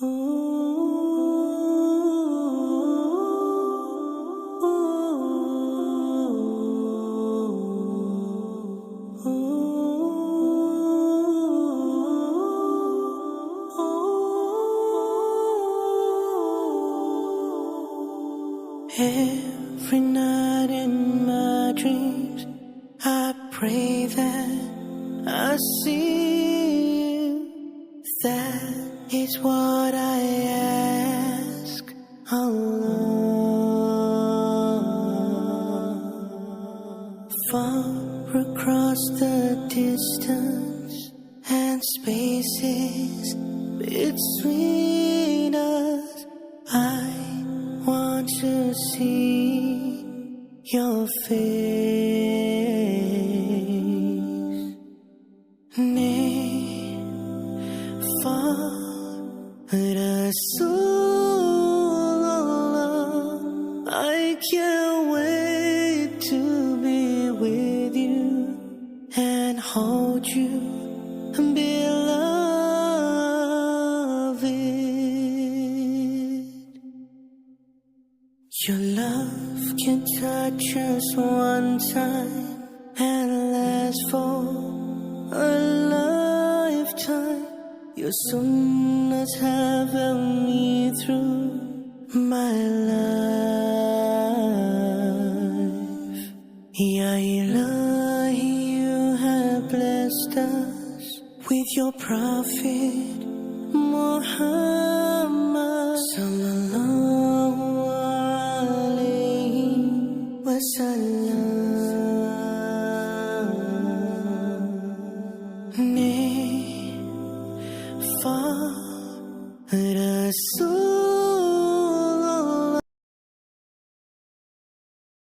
Every night in my dreams, I pray that I see you. That is what I ask, Allah. Far across the distance and spaces between us, I want to see your face. Near, far, Rasulullah, I can't wait to be with you and hold you, beloved. Your love can touch us one time and last for a lifetime. Your sunnahs have helped me through my life. Ya Ilahi, you have blessed us with your Prophet Muhammad sallallahu alayhi wa sallam. Near, far, Rasul